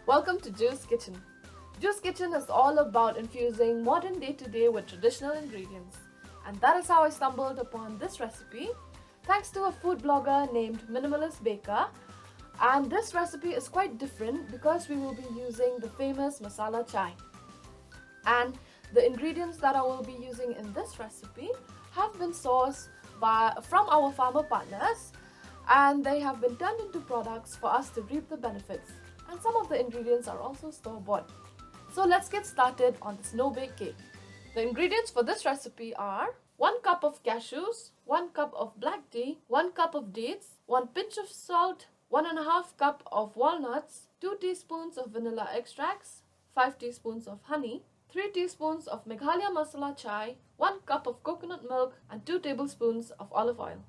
Welcome to Juice Kitchen. Juice Kitchen is all about infusing modern day-to-day with traditional ingredients. And that is how I stumbled upon this recipe, thanks to a food blogger named Minimalist Baker. And this recipe is quite different because we will be using the famous masala chai. And the ingredients that I will be using in this recipe have been sourced from our farmer partners, and they have been turned into products for us to reap the benefits. And some of the ingredients are also store-bought. So let's get started on this no-bake cake. The ingredients for this recipe are 1 cup of cashews, 1 cup of black tea, 1 cup of dates, 1 pinch of salt, 1.5 cup of walnuts, 2 teaspoons of vanilla extracts, 5 teaspoons of honey, 3 teaspoons of Meghalaya Masala Chai, 1 cup of coconut milk, and 2 tablespoons of olive oil.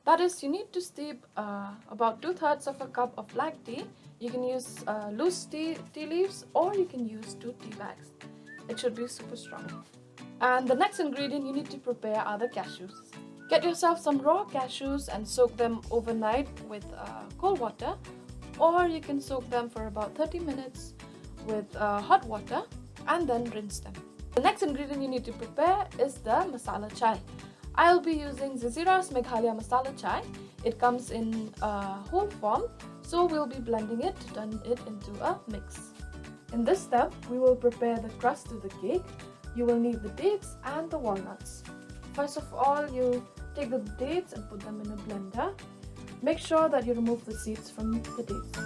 That is, you need to steep about 2/3 of a cup of black tea. You can use loose tea leaves, or you can use 2 tea bags. It should be super strong. And the next ingredient you need to prepare are the cashews. Get yourself some raw cashews and soak them overnight with cold water, or you can soak them for about 30 minutes with hot water and then rinse them. The next ingredient you need to prepare is the masala chai. I'll be using Zizira's Meghalaya Masala Chai. It comes in whole form, so we'll be blending it to turn it into a mix. In this step, we will prepare the crust to the cake. You will need the dates and the walnuts. First of all, you take the dates and put them in a blender. Make sure that you remove the seeds from the dates.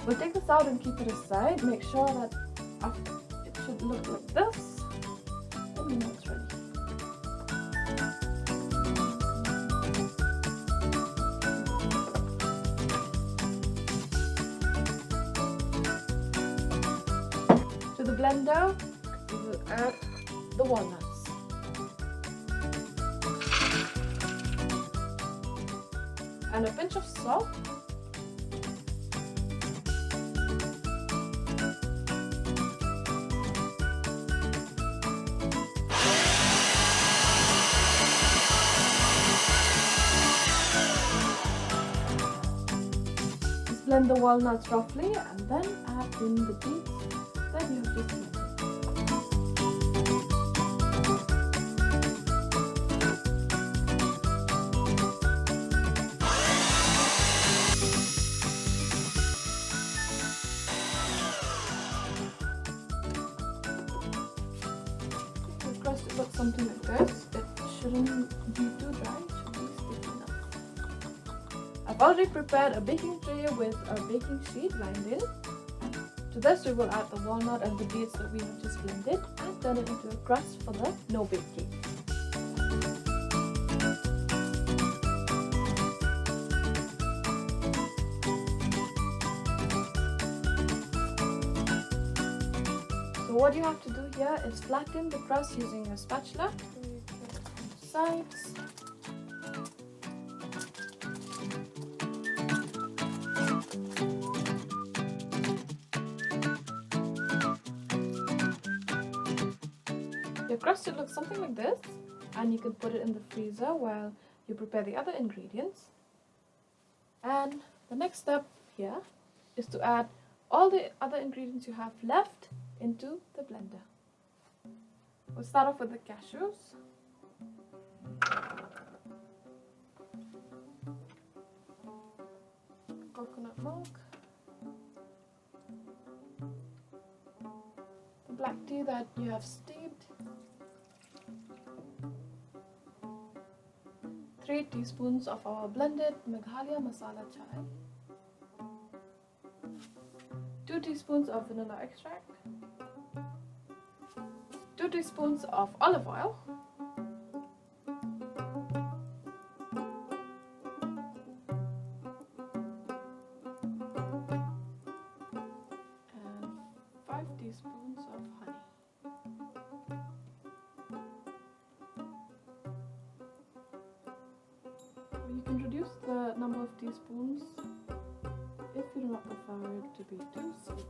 We'll take this out and keep it aside. Make sure that it should look like this. And then it's ready. To the blender, we will add the walnuts. And a pinch of salt. Blend the walnuts roughly and then add in the dates that you have just blended. The crust looks something like this. It shouldn't be too dry, it should be sticky enough. I've already prepared a baking tray with a baking sheet lined in. To this we will add the walnut and the dates that we have just blended and turn it into a crust for the no-bake cake. So what you have to do here is flatten the crust using a spatula. Sides. Your crust should look something like this, and you can put it in the freezer while you prepare the other ingredients. And the next step here is to add all the other ingredients you have left into the blender. We'll start off with the cashews. Coconut milk. The black tea that you have steeped. 3 teaspoons of our blended Meghalaya Masala Chai, 2 teaspoons of vanilla extract, 2 teaspoons of olive oil, and 5 teaspoons of honey. You can reduce the number of teaspoons if you do not prefer it to be too sweet.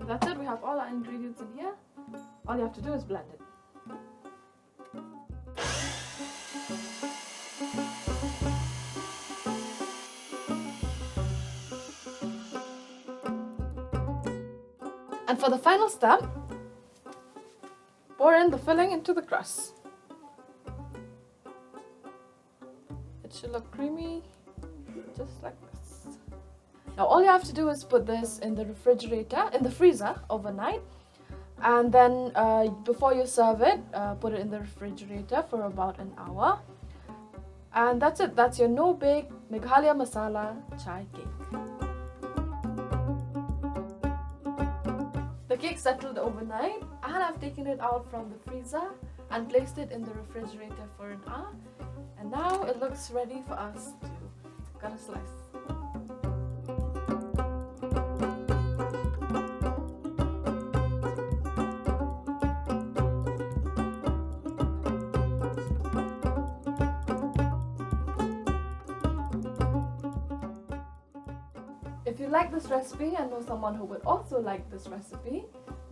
And that's it, we have all our ingredients in here. All you have to do is blend it. And for the final step, pour in the filling into the crust. It should look creamy, just like this. Now all you have to do is put this in the freezer overnight, and then before you serve it, put it in the refrigerator for about an hour. And that's it, that's your no-bake Meghalaya Masala Chai cake. The cake settled overnight, and I've taken it out from the freezer and placed it in the refrigerator for an hour. And now it looks ready for us to cut a slice. If you like this recipe and know someone who would also like this recipe,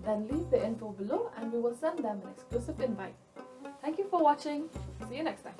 then leave the info below and we will send them an exclusive invite. Thank you for watching. See you next time.